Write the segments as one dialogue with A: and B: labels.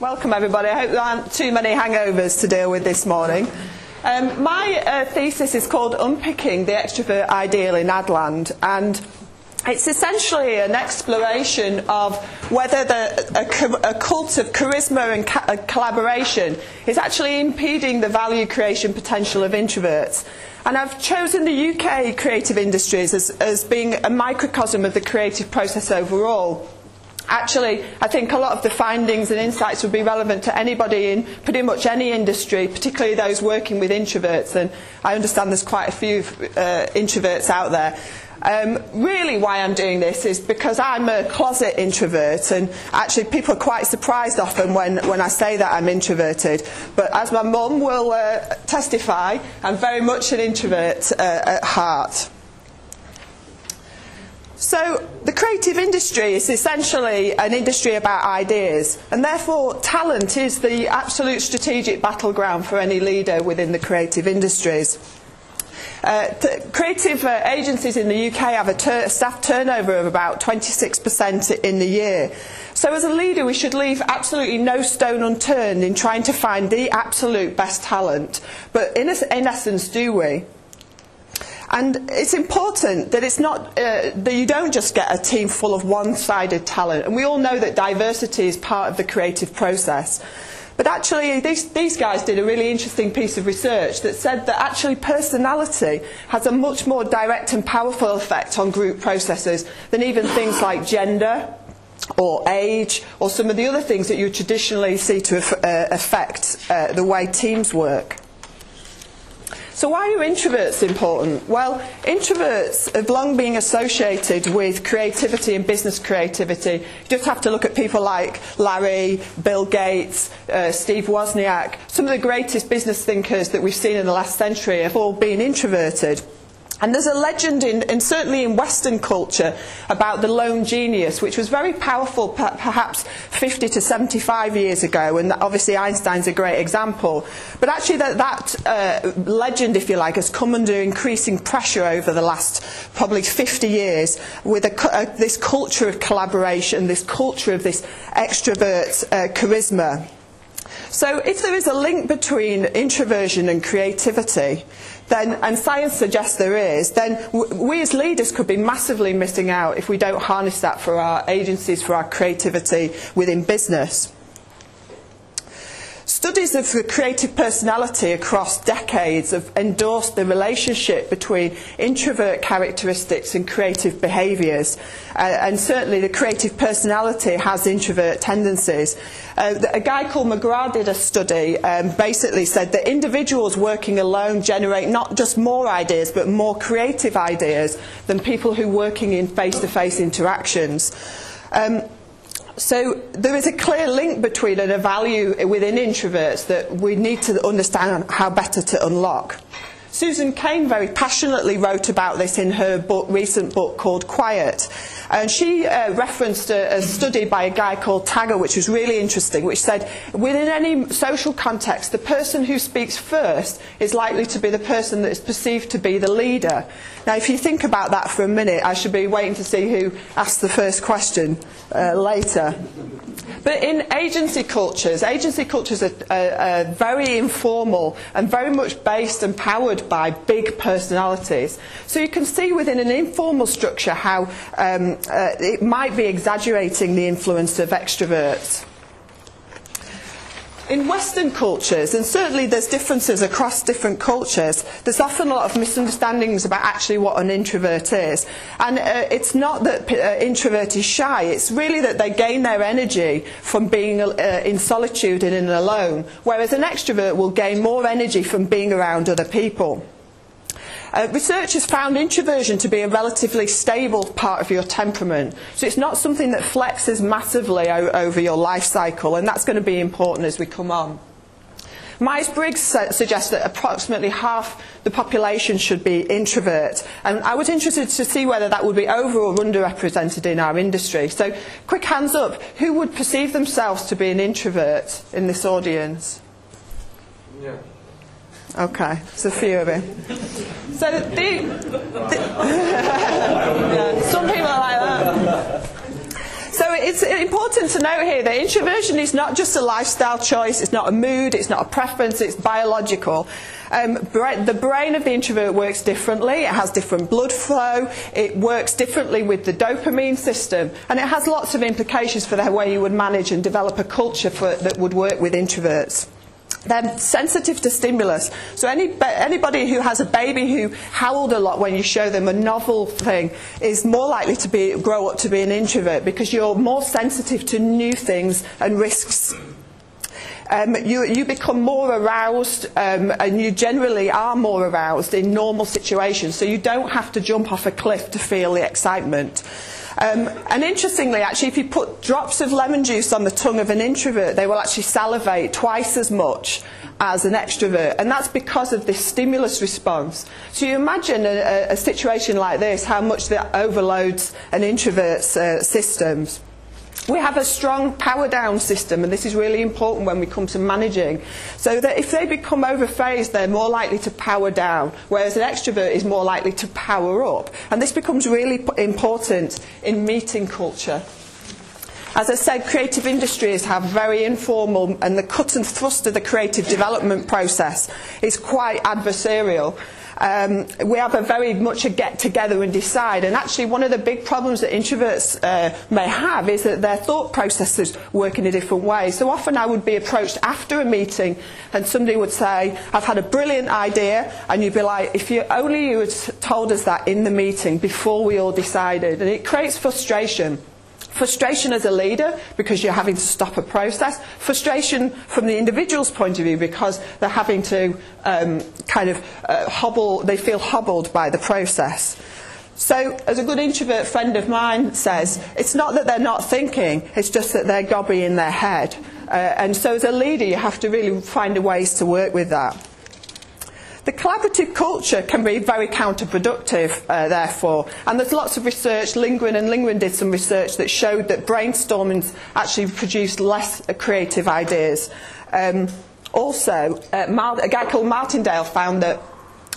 A: Welcome everybody. I hope there aren't too many hangovers to deal with this morning. My thesis is called Unpicking the Extravert Ideal in Adland, and it's essentially an exploration of whether a cult of charisma and collaboration is actually impeding the value creation potential of introverts. And I've chosen the UK creative industries as being a microcosm of the creative process overall. Actually, I think a lot of the findings and insights would be relevant to anybody in pretty much any industry, particularly those working with introverts, and I understand there's quite a few introverts out there. Really why I'm doing this is because I'm a closet introvert, and actually people are quite surprised often when I say that I'm introverted, but as my mum will testify, I'm very much an introvert at heart. So the creative industry is essentially an industry about ideas, and therefore talent is the absolute strategic battleground for any leader within the creative industries. Creative agencies in the UK have a staff turnover of about 26% in the year. So as a leader we should leave absolutely no stone unturned in trying to find the absolute best talent, but in essence, do we? And it's important that it's not that you don't just get a team full of one-sided talent, and we all know that diversity is part of the creative process. But actually these guys did a really interesting piece of research that said that actually personality has a much more direct and powerful effect on group processes than even things like gender or age or some of the other things that you traditionally see to affect the way teams work. So why are introverts important? Well, introverts have long been associated with creativity and business creativity. You just have to look at people like Larry, Bill Gates, Steve Wozniak. Some of the greatest business thinkers that we've seen in the last century have all been introverted. And there's a legend, certainly in Western culture, about the lone genius, which was very powerful perhaps 50 to 75 years ago, and obviously Einstein's a great example. But actually that legend, if you like, has come under increasing pressure over the last probably 50 years with this culture of collaboration, this culture of this extrovert charisma. So if there is a link between introversion and creativity, then, and science suggests there is, then we as leaders could be massively missing out if we don't harness that for our agencies, for our creativity within business. Studies of the creative personality across decades have endorsed the relationship between introvert characteristics and creative behaviours, and certainly the creative personality has introvert tendencies. A guy called McGrath did a study, basically said that individuals working alone generate not just more ideas but more creative ideas than people who are working in face-to-face interactions. So there is a clear link between a value within introverts that we need to understand how better to unlock. Susan Cain very passionately wrote about this in her recent book called Quiet. And she referenced a study by a guy called Tagger, which was really interesting, which said within any social context, the person who speaks first is likely to be the person that is perceived to be the leader. Now, if you think about that for a minute, I should be waiting to see who asks the first question later. But in agency cultures are very informal and very much based and powered by big personalities. So you can see within an informal structure how it might be exaggerating the influence of extroverts. In Western cultures, and certainly there's differences across different cultures, there's often a lot of misunderstandings about actually what an introvert is. And it's not that introvert is shy, it's really that they gain their energy from being in solitude and in alone, whereas an extrovert will gain more energy from being around other people. Research has found introversion to be a relatively stable part of your temperament. So it's not something that flexes massively over your life cycle, and that's going to be important as we come on. Myers-Briggs suggests that approximately half the population should be introvert, and I was interested to see whether that would be over or underrepresented in our industry. So quick hands up, who would perceive themselves to be an introvert in this audience? Yeah. Okay, there's a few of you. So yeah, some people are like that. So it's important to note here that introversion is not just a lifestyle choice, it's not a mood, it's not a preference, it's biological. The brain of the introvert works differently, it has different blood flow, it works differently with the dopamine system, and it has lots of implications for the way you would manage and develop a culture that would work with introverts. They're sensitive to stimulus. So anybody who has a baby who howled a lot when you show them a novel thing is more likely to grow up to be an introvert, because you're more sensitive to new things and risks. You become more aroused, and you generally are more aroused in normal situations, so you don't have to jump off a cliff to feel the excitement. And interestingly, actually, if you put drops of lemon juice on the tongue of an introvert, they will actually salivate twice as much as an extrovert, and that's because of this stimulus response. So you imagine a situation like this, how much that overloads an introvert's systems. We have a strong power down system, and this is really important when we come to managing, so that if they become overphased, they're more likely to power down, whereas an extrovert is more likely to power up. And this becomes really important in meeting culture. As I said, creative industries have very informal, and the cut and thrust of the creative development process is quite adversarial. We have very much a get together and decide, and actually one of the big problems that introverts may have is that their thought processes work in a different way. So often I would be approached after a meeting and somebody would say, I've had a brilliant idea, and you'd be like, if you had told us that in the meeting before we all decided. And it creates frustration. Frustration as a leader, because you're having to stop a process. Frustration from the individual's point of view, because they're having to they feel hobbled by the process. So, as a good introvert friend of mine says, it's not that they're not thinking, it's just that they're gobby in their head. And so as a leader, you have to really find ways to work with that. The collaborative culture can be very counterproductive, therefore, and there's lots of research. Lingren did some research that showed that brainstorming actually produced less creative ideas. Also, a guy called Martindale found that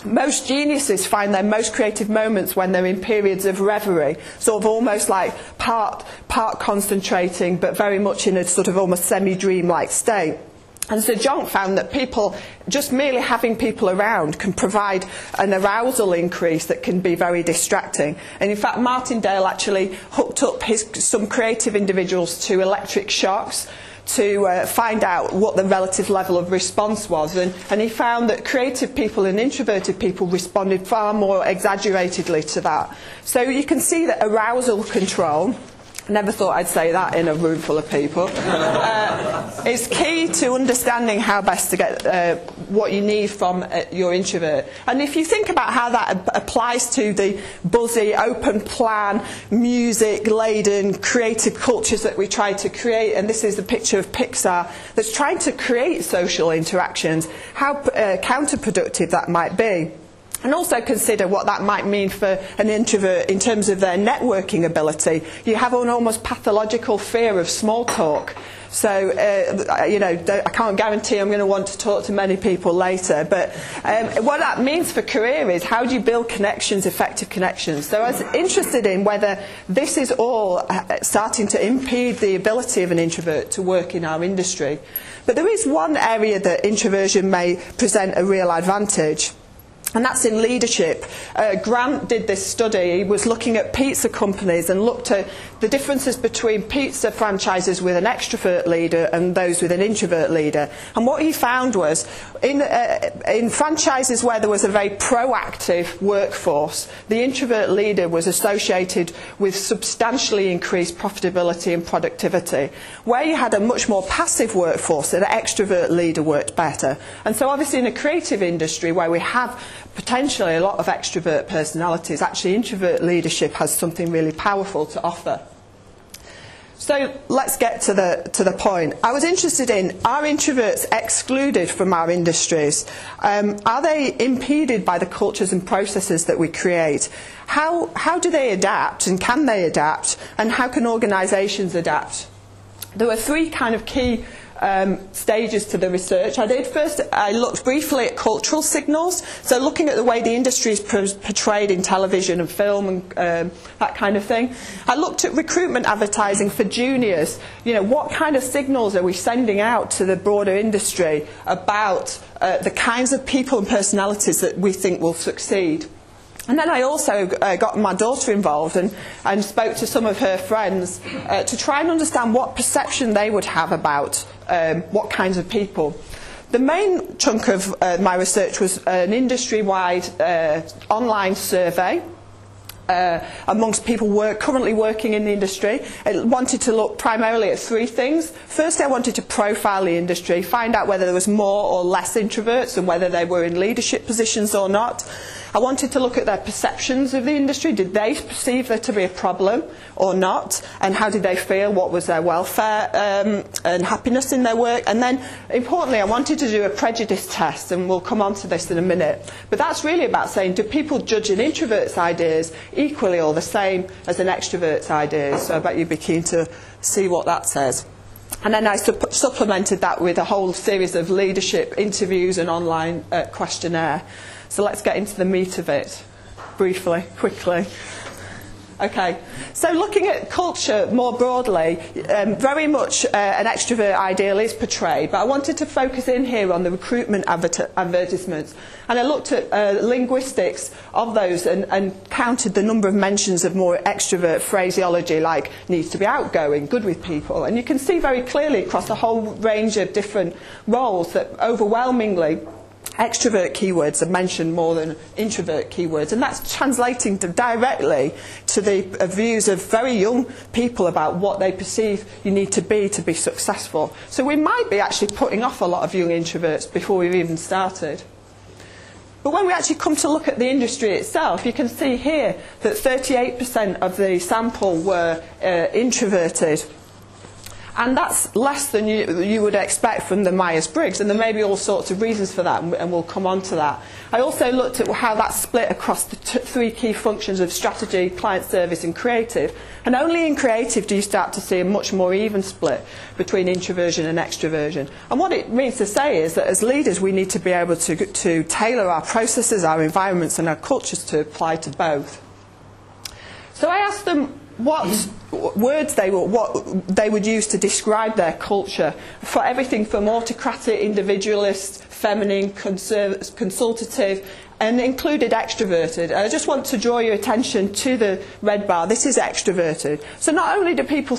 A: most geniuses find their most creative moments when they're in periods of reverie, sort of almost like part concentrating, but very much in a sort of almost semi-dream-like state. And so John found that people, just merely having people around, can provide an arousal increase that can be very distracting. And in fact, Martindale actually hooked up some creative individuals to electric shocks to find out what the relative level of response was. And he found that creative people and introverted people responded far more exaggeratedly to that. So you can see that arousal control, never thought I'd say that in a room full of people, is key to understanding how best to get what you need from your introvert. And if you think about how that applies to the buzzy, open plan, music-laden, creative cultures that we try to create, and this is the picture of Pixar that's trying to create social interactions, how counterproductive that might be. And also consider what that might mean for an introvert in terms of their networking ability. You have an almost pathological fear of small talk. So, I can't guarantee I'm going to want to talk to many people later. But what that means for career is, how do you build connections, effective connections? So I was interested in whether this is all starting to impede the ability of an introvert to work in our industry. But there is one area that introversion may present a real advantage. And that's in leadership. Grant did this study. He was looking at pizza companies and looked at the differences between pizza franchises with an extrovert leader and those with an introvert leader. And what he found was, in franchises where there was a very proactive workforce, the introvert leader was associated with substantially increased profitability and productivity. Where you had a much more passive workforce, an extrovert leader worked better. And so obviously in a creative industry where we have potentially a lot of extrovert personalities, actually introvert leadership has something really powerful to offer. So let's get to the point. I was interested in, are introverts excluded from our industries? Are they impeded by the cultures and processes that we create? How do they adapt, and can they adapt? And how can organisations adapt? There were three kind of key stages to the research I did. First, I looked briefly at cultural signals, so looking at the way the industry is portrayed in television and film and that kind of thing. I looked at recruitment advertising for juniors. You know, what kind of signals are we sending out to the broader industry about the kinds of people and personalities that we think will succeed? And then I also got my daughter involved and spoke to some of her friends to try and understand what perception they would have about what kinds of people. The main chunk of my research was an industry-wide online survey amongst people currently working in the industry. I wanted to look primarily at three things. First, I wanted to profile the industry, find out whether there was more or less introverts and whether they were in leadership positions or not. I wanted to look at their perceptions of the industry. Did they perceive there to be a problem or not? And how did they feel? What was their welfare and happiness in their work? And then, importantly, I wanted to do a prejudice test, and we'll come on to this in a minute. But that's really about saying, do people judge an introvert's ideas equally or the same as an extrovert's ideas? So I bet you'd be keen to see what that says. And then I supplemented that with a whole series of leadership interviews and online questionnaire. So let's get into the meat of it, briefly, quickly. Okay, so looking at culture more broadly, very much an extrovert ideal is portrayed, but I wanted to focus in here on the recruitment advertisements. And I looked at linguistics of those and counted the number of mentions of more extrovert phraseology, like needs to be outgoing, good with people. And you can see very clearly across a whole range of different roles that overwhelmingly extrovert keywords are mentioned more than introvert keywords, and that's translating directly to the views of very young people about what they perceive you need to be successful. So we might be actually putting off a lot of young introverts before we've even started. But when we actually come to look at the industry itself, you can see here that 38% of the sample were introverted. And that's less than you would expect from the Myers-Briggs, and there may be all sorts of reasons for that, and we'll come on to that. I also looked at how that's split across the three key functions of strategy, client service and creative. And only in creative do you start to see a much more even split between introversion and extroversion. And what it means to say is that as leaders we need to be able to tailor our processes, our environments and our cultures to apply to both. So I asked them what words they would use to describe their culture, for everything from autocratic, individualist, feminine, consultative, and included extroverted. I just want to draw your attention to the red bar. This is extroverted. So not only do people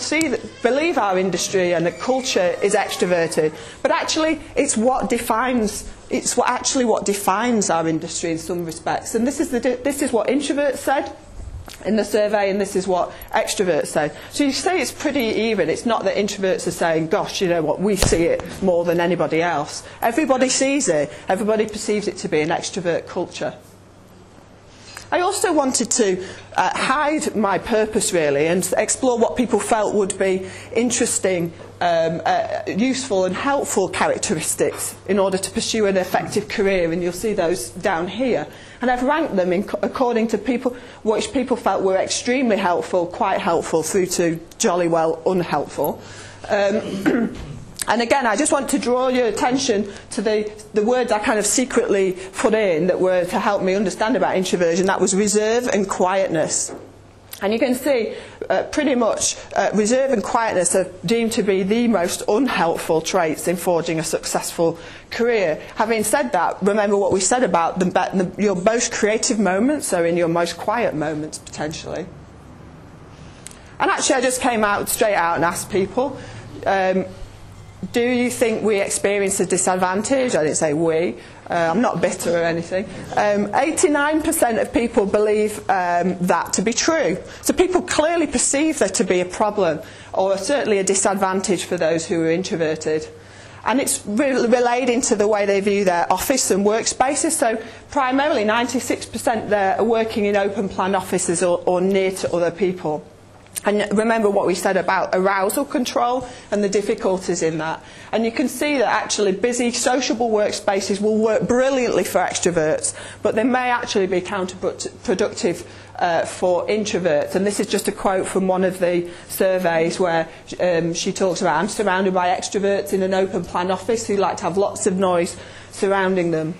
A: believe our industry and the culture is extroverted, but actually it's what defines our industry in some respects. And this is what introverts said in the survey, and this is what extroverts say. So you say it's pretty even. It's not that introverts are saying, gosh, you know what, we see it more than anybody else. Everybody sees it. Everybody perceives it to be an extrovert culture. I also wanted to hide my purpose, really, and explore what people felt would be interesting, useful and helpful characteristics in order to pursue an effective career, and you'll see those down here. And I've ranked them according to which people felt were extremely helpful, quite helpful, through to jolly well unhelpful. And again, I just want to draw your attention to the words I kind of secretly put in that were to help me understand about introversion. That was reserve and quietness. And you can see pretty much reserve and quietness are deemed to be the most unhelpful traits in forging a successful career. Having said that, remember what we said about your most creative moments are in your most quiet moments, potentially. And actually, I just came straight out and asked people, do you think we experience a disadvantage? I didn't say we. I'm not bitter or anything. 89% of people believe that to be true. So people clearly perceive there to be a problem, or certainly a disadvantage for those who are introverted. And it's relating to the way they view their office and workspaces. So primarily 96% there are working in open plan offices or near to other people. And remember what we said about arousal control and the difficulties in that. And you can see that actually busy, sociable workspaces will work brilliantly for extroverts, but they may actually be counterproductive for introverts. And this is just a quote from one of the surveys where she talks about, I'm surrounded by extroverts in an open plan office who like to have lots of noise surrounding them.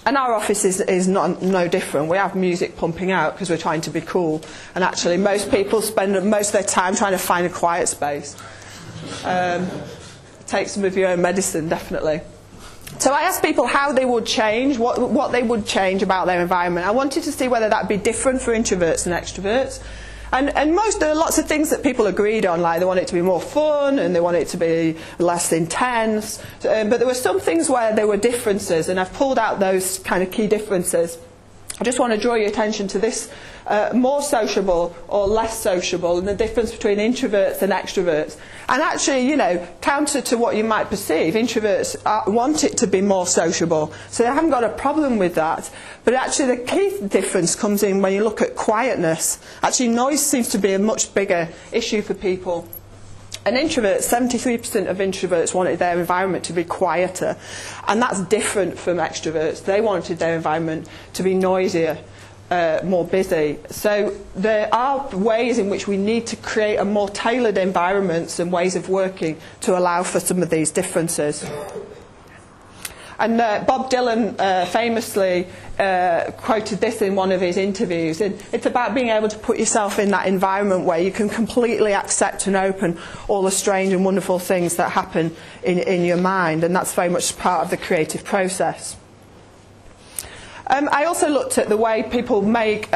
A: And our office is no different. We have music pumping out because we're trying to be cool. And actually most people spend most of their time trying to find a quiet space. Take some of your own medicine, definitely. So I asked people how they would change, what they would change about their environment. I wanted to see whether that would be different for introverts and extroverts. And there are lots of things that people agreed on, like they want it to be more fun and they want it to be less intense. But there were some things where there were differences, and I've pulled out those kind of key differences. I just want to draw your attention to this, more sociable or less sociable, and the difference between introverts and extroverts. And actually, you know, counter to what you might perceive, introverts want it to be more sociable, so they haven't got a problem with that. But actually the key difference comes in when you look at quietness. Actually noise seems to be a much bigger issue for people. And introverts, 73% of introverts wanted their environment to be quieter, and that's different from extroverts. They wanted their environment to be noisier, more busy. So there are ways in which we need to create a more tailored environments and ways of working to allow for some of these differences. And Bob Dylan famously quoted this in one of his interviews. It's about being able to put yourself in that environment where you can completely accept and open all the strange and wonderful things that happen in your mind, and that's very much part of the creative process. I also looked at the way people make,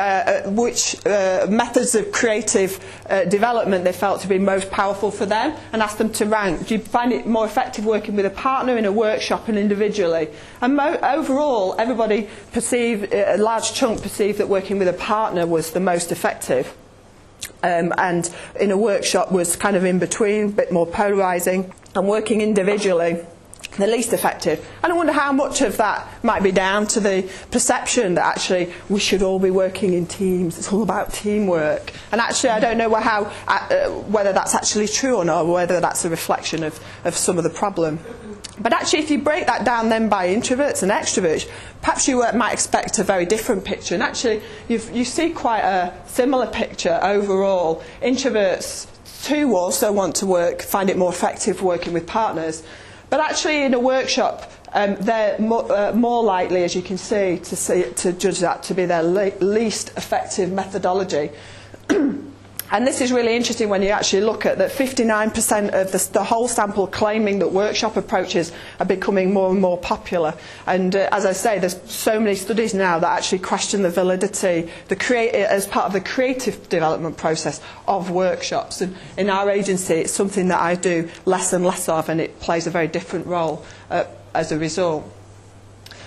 A: which methods of creative development they felt to be most powerful for them, and asked them to rank. Do you find it more effective working with a partner, in a workshop, and individually? And overall, everybody perceived, a large chunk perceived that working with a partner was the most effective. And in a workshop was kind of in between, a bit more polarising, and working individually the least effective. And I wonder how much of that might be down to the perception that actually we should all be working in teams. It's all about teamwork. And actually I don't know whether that's actually true or not, or whether that's a reflection of some of the problem. But actually if you break that down then by introverts and extroverts, perhaps you might expect a very different picture. And actually you see quite a similar picture overall. Introverts too also want to find it more effective working with partners. But actually in a workshop, they're more likely, as you can see, to judge that to be their least effective methodology. And this is really interesting when you actually look at that 59% of the whole sample claiming that workshop approaches are becoming more and more popular. And as I say, there's so many studies now that actually question the validity as part of the creative development process of workshops. And in our agency, it's something that I do less and less of, and it plays a very different role as a result.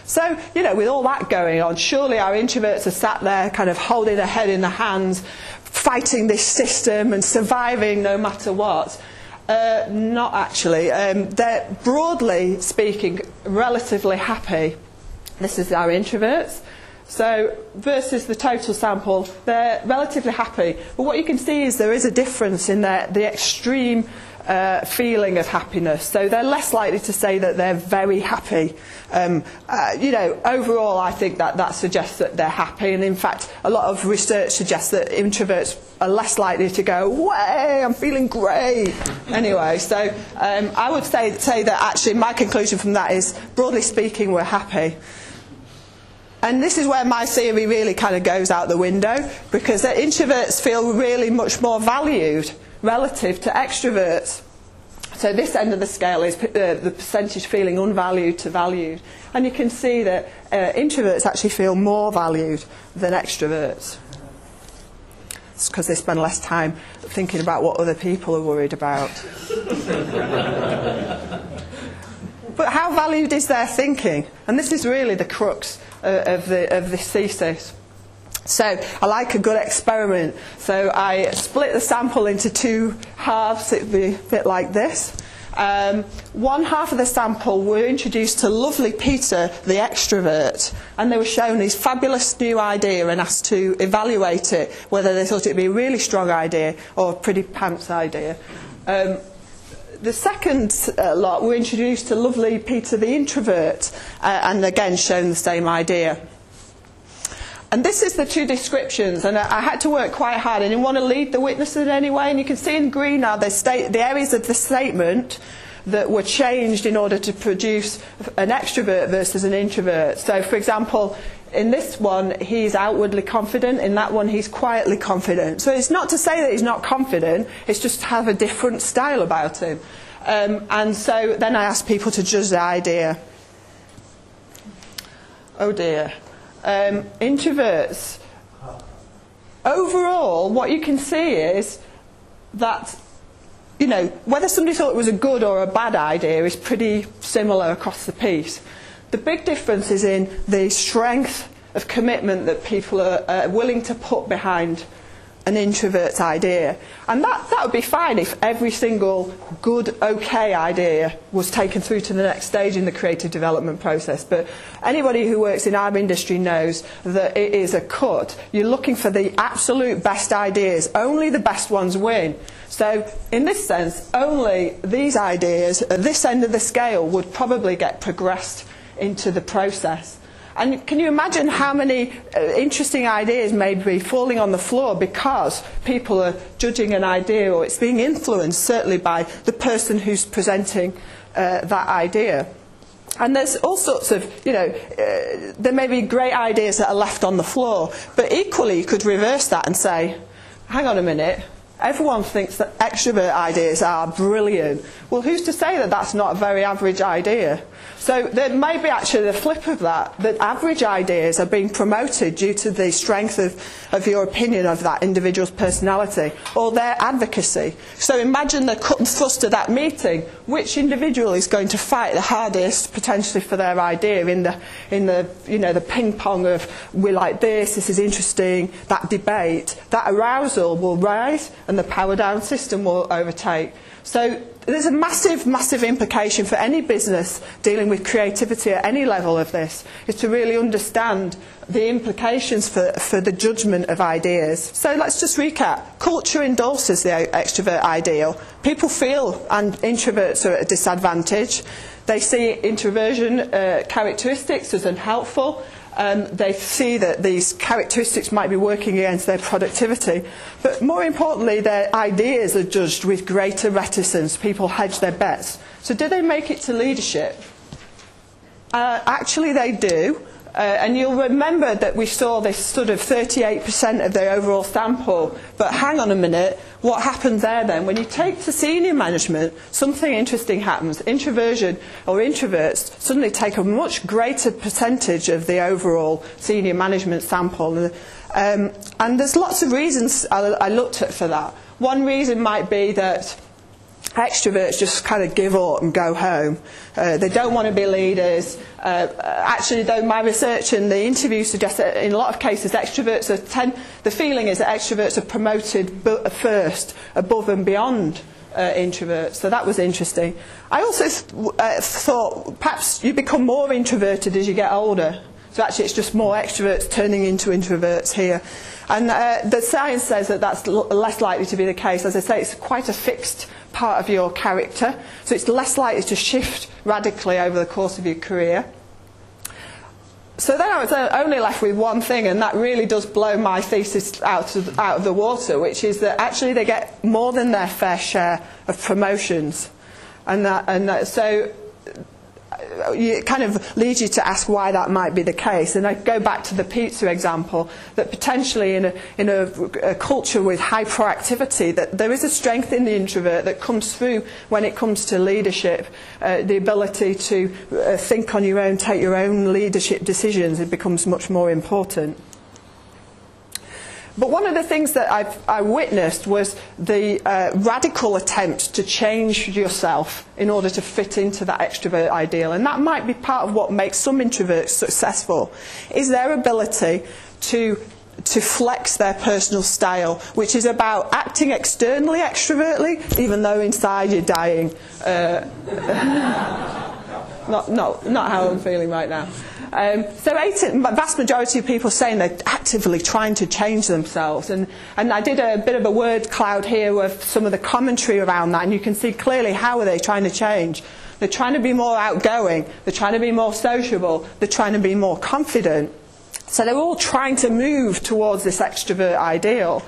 A: So, you know, with all that going on, surely our introverts are sat there kind of holding their head in their hands, fighting this system and surviving no matter what. Not actually. They're, broadly speaking, relatively happy. This is our introverts. So versus the total sample, they're relatively happy. But what you can see is there is a difference in the extreme feeling of happiness. So they're less likely to say that they're very happy. You know, overall, I think that suggests that they're happy. And in fact, a lot of research suggests that introverts are less likely to go, "Way, I'm feeling great." Anyway, so I would say that actually my conclusion from that is, broadly speaking, we're happy. And this is where my theory really kind of goes out the window, because the introverts feel really much more valued relative to extroverts. So this end of the scale is the percentage feeling unvalued to valued. And you can see that introverts actually feel more valued than extroverts. It's because they spend less time thinking about what other people are worried about. But how valued is their thinking? And this is really the crux of this thesis. So I like a good experiment. So I split the sample into two halves. It would be a bit like this. One half of the sample were introduced to lovely Peter, the extrovert, and they were shown this fabulous new idea and asked to evaluate it, whether they thought it would be a really strong idea or a pretty pants idea. The second lot were introduced to lovely Peter, the introvert, and again shown the same idea. And this is the two descriptions, and I had to work quite hard. I didn't want to lead the witnesses in any way, and you can see in green now the areas of the statement that were changed in order to produce an extrovert versus an introvert. So, for example, in this one, he's outwardly confident. In that one, he's quietly confident. So it's not to say that he's not confident, it's just to have a different style about him. And so then I asked people to judge the idea. Oh dear. Introverts. Overall, what you can see is that, you know, whether somebody thought it was a good or a bad idea is pretty similar across the piece. The big difference is in the strength of commitment that people are willing to put behind an introvert's idea. And that would be fine if every single good, okay idea was taken through to the next stage in the creative development process. But anybody who works in our industry knows that it is a cut. You're looking for the absolute best ideas. Only the best ones win. So in this sense, only these ideas at this end of the scale would probably get progressed into the process. And can you imagine how many interesting ideas may be falling on the floor because people are judging an idea, or it's being influenced certainly by the person who's presenting that idea. And there's all sorts of, you know, there may be great ideas that are left on the floor, but equally you could reverse that and say, hang on a minute, everyone thinks that extrovert ideas are brilliant. Well, who's to say that that's not a very average idea? So there may be actually the flip of that average ideas are being promoted due to the strength of your opinion of that individual's personality or their advocacy. So imagine the cut and thrust of that meeting. Which individual is going to fight the hardest potentially for their idea in the you know, the ping pong of we like this is interesting, that debate, that arousal will rise and the power down system will overtake. So there's a massive, massive implication for any business dealing with creativity at any level of this, is to really understand the implications for the judgment of ideas. So let's just recap. Culture endorses the extrovert ideal. People feel and introverts are at a disadvantage. They see introversion characteristics as unhelpful. They see that these characteristics might be working against their productivity. But more importantly, their ideas are judged with greater reticence. People hedge their bets. So do they make it to leadership? Actually, they do. And you'll remember that we saw this sort of 38% of the overall sample. But hang on a minute, what happens there then? When you take to senior management, something interesting happens. Introversion or introverts suddenly take a much greater percentage of the overall senior management sample. And there's lots of reasons I looked at for that. One reason might be that extroverts just kind of give up and go home. They don't want to be leaders. Actually, though, my research and the interviews suggest that in a lot of cases, extroverts the feeling is that extroverts are promoted first, above and beyond introverts. So that was interesting. I also thought perhaps you become more introverted as you get older. So actually, it's just more extroverts turning into introverts here. And the science says that that's less likely to be the case. As I say, it's quite a fixed part of your character, so it's less likely to shift radically over the course of your career. So then I was only left with one thing, and that really does blow my thesis out of the water, which is that actually they get more than their fair share of promotions. So it kind of leads you to ask why that might be the case. And I go back to the pizza example, that potentially in a culture with high proactivity, that there is a strength in the introvert that comes through when it comes to leadership, the ability to think on your own, take your own leadership decisions. It becomes much more important. But one of the things that I witnessed was the radical attempt to change yourself in order to fit into that extrovert ideal. And that might be part of what makes some introverts successful, is their ability to to flex their personal style, which is about acting externally extrovertly, even though inside you're dying. Not how I'm feeling right now. So vast majority of people saying they're actively trying to change themselves, and I did a bit of a word cloud here with some of the commentary around that, and you can see clearly how are they trying to change. They're trying to be more outgoing, they're trying to be more sociable, they're trying to be more confident. So they're all trying to move towards this extrovert ideal.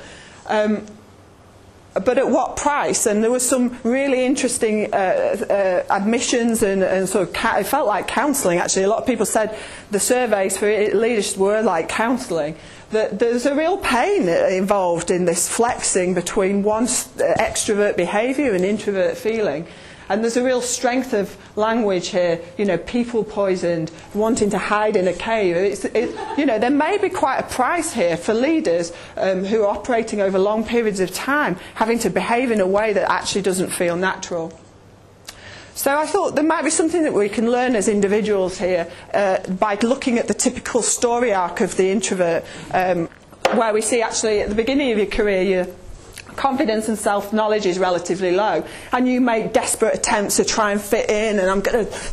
A: But at what price? And there were some really interesting admissions and sort of it felt like counselling actually. A lot of people said the surveys for leaders were like counselling. That there's a real pain involved in this flexing between one's extrovert behaviour and introvert feeling. And there's a real strength of language here, you know, people poisoned, wanting to hide in a cave. You know, there may be quite a price here for leaders who are operating over long periods of time, having to behave in a way that actually doesn't feel natural. So I thought there might be something that we can learn as individuals here by looking at the typical story arc of the introvert, where we see actually at the beginning of your career, your confidence and self-knowledge is relatively low, and you make desperate attempts to try and fit in, and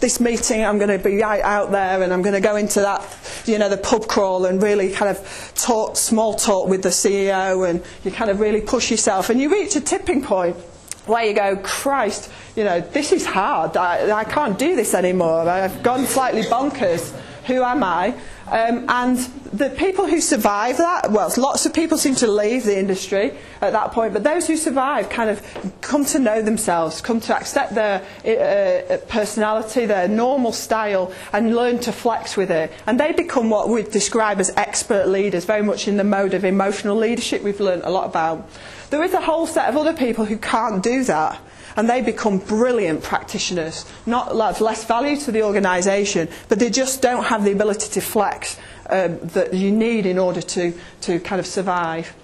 A: this meeting I'm going to be right out there, and I'm going to go into that, you know, the pub crawl and really kind of small talk with the CEO, and you kind of really push yourself, and you reach a tipping point where you go, Christ, you know, this is hard, I can't do this anymore, I've gone slightly bonkers, who am I? And the people who survive that, well, lots of people seem to leave the industry at that point, but those who survive kind of come to know themselves, come to accept their personality, their normal style, and learn to flex with it. And they become what we describe as expert leaders, very much in the mode of emotional leadership we've learned a lot about. There is a whole set of other people who can't do that, and they become brilliant practitioners, not of less value to the organisation, but they just don't have the ability to flex that you need in order to kind of survive.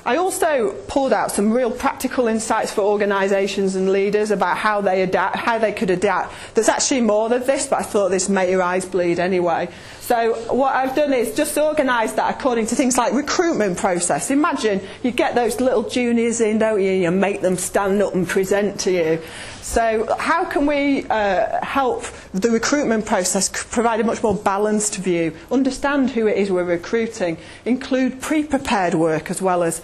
A: I also pulled out some real practical insights for organisations and leaders about how they could adapt. There's actually more than this, but I thought this made your eyes bleed anyway. So what I've done is just organised that according to things like recruitment process. Imagine you get those little juniors in, don't you? You make them stand up and present to you. So how can we help the recruitment process provide a much more balanced view, understand who it is we're recruiting, include pre-prepared work as well as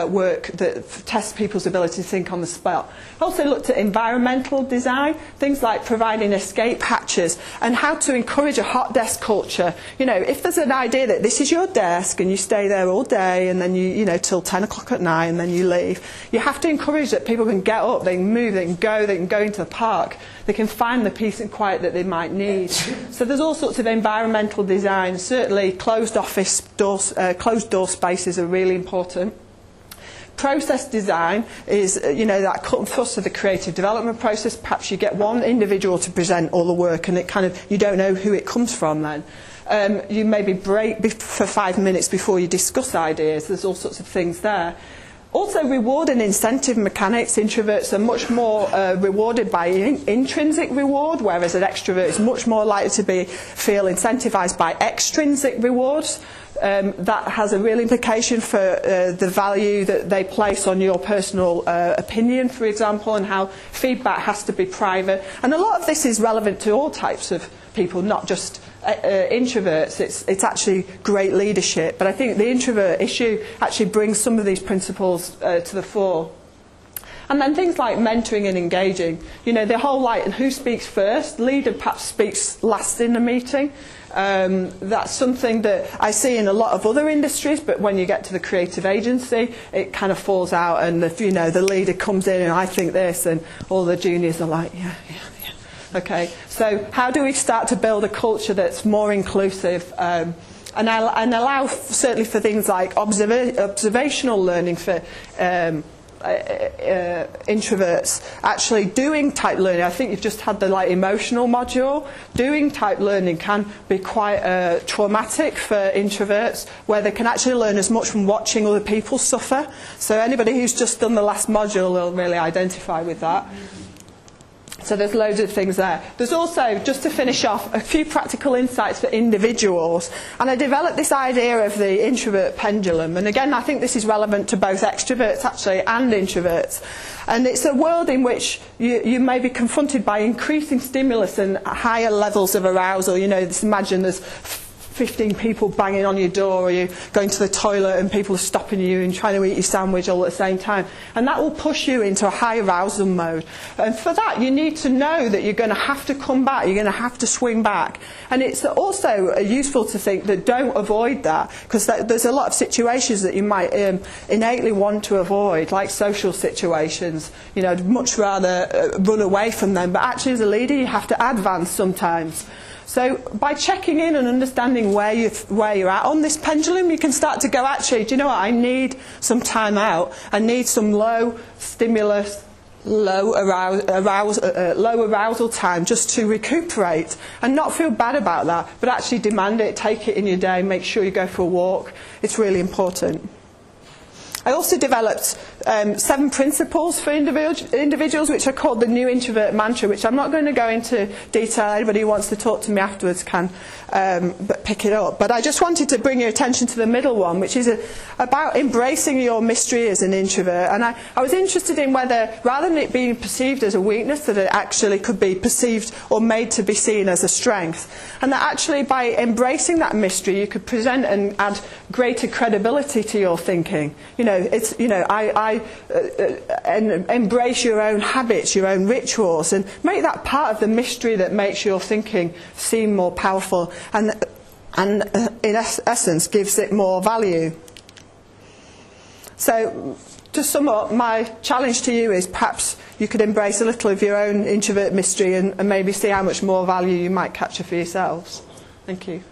A: work that tests people's ability to think on the spot. I also looked at environmental design, things like providing escape hatches and how to encourage a hot desk culture. You know, if there's an idea that this is your desk and you stay there all day and then you know, till 10 o'clock at night and then you leave, you have to encourage that people can get up, they can move, they can go into the park, they can find the peace and quiet that they might need. So there's all sorts of environmental design. Certainly closed door spaces are really important. Process design is, you know, that cut and thrust of the creative development process. Perhaps you get one individual to present all the work and it kind of, you don't know who it comes from then. You maybe break for 5 minutes before you discuss ideas. There's all sorts of things there. Also, reward and incentive mechanics. Introverts are much more rewarded by intrinsic reward, whereas an extrovert is much more likely to feel incentivised by extrinsic rewards. That has a real implication for the value that they place on your personal opinion, for example, and how feedback has to be private. And a lot of this is relevant to all types of people, not just introverts. It's actually great leadership, but I think the introvert issue actually brings some of these principles to the fore. And then things like mentoring and engaging. You know, the whole like who speaks first, leader perhaps speaks last in the meeting. That's something that I see in a lot of other industries, but when you get to the creative agency, it kind of falls out, and the leader comes in and I think this, and all the juniors are like, yeah. Okay, so how do we start to build a culture that's more inclusive and allow certainly for things like observational learning for introverts, actually doing type learning. I think you've just had the emotional module. Doing type learning can be quite traumatic for introverts, where they can actually learn as much from watching other people suffer. So anybody who's just done the last module will really identify with that. So there's loads of things there. There's also, just to finish off, a few practical insights for individuals. And I developed this idea of the introvert pendulum. And again, I think this is relevant to both extroverts, actually, and introverts. And it's a world in which you may be confronted by increasing stimulus and higher levels of arousal. You know, just imagine there's 15 people banging on your door, or you're going to the toilet and people are stopping you and trying to eat your sandwich all at the same time. And that will push you into a high arousal mode. And for that, you need to know that you're going to have to come back, you're going to have to swing back. And it's also useful to think that don't avoid that, because there's a lot of situations that you might innately want to avoid, like social situations. You know, I'd much rather run away from them. But actually, as a leader, you have to advance sometimes. So by checking in and understanding where you're at on this pendulum, you can start to go, actually, do you know what, I need some time out. I need some low stimulus, low arousal time just to recuperate and not feel bad about that, but actually demand it, take it in your day, make sure you go for a walk. It's really important. I also developed 7 principles for individuals, which are called the new Introvert Mantra, which I'm not going to go into detail. Anybody who wants to talk to me afterwards can pick it up. But I just wanted to bring your attention to the middle one, which is about embracing your mystery as an introvert. And I was interested in whether, rather than it being perceived as a weakness, that it actually could be perceived or made to be seen as a strength. And that actually by embracing that mystery, you could present and add greater credibility to your thinking. You know, it's, you know, and embrace your own habits, your own rituals, and make that part of the mystery that makes your thinking seem more powerful and in essence gives it more value. So to sum up, my challenge to you is perhaps you could embrace a little of your own introvert mystery and maybe see how much more value you might capture for yourselves. Thank you.